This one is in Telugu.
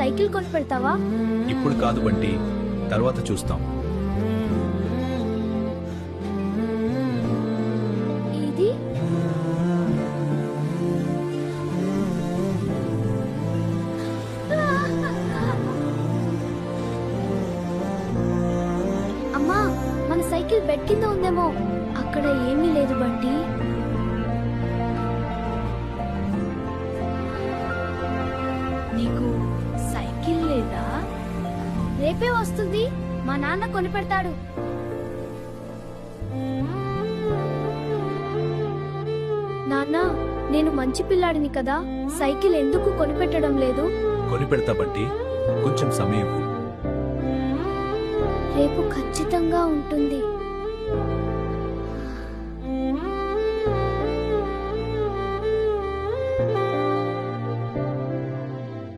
సైకిల్ కొని పెడతావా? ఇప్పుడు కాదు బంటి, తర్వాత చూస్తాం. ఇది అమ్మా, మన సైకిల్ బెడ్ కింద ఉందేమో. అక్కడ ఏమీ లేదు బంటి. నీకు సైకిల్ లేదా? రేపే వస్తుంది, మా నాన్న కొనిపెడతాడు. నాన్న, నేను మంచి పిల్లాడిని కదా, సైకిల్ ఎందుకు కొనిపెట్టడం లేదు? కొనిపెడతా బంటి, కొంచెం సమయం ఇవ్వు. రేపు ఖచ్చితంగా ఉంటుంది.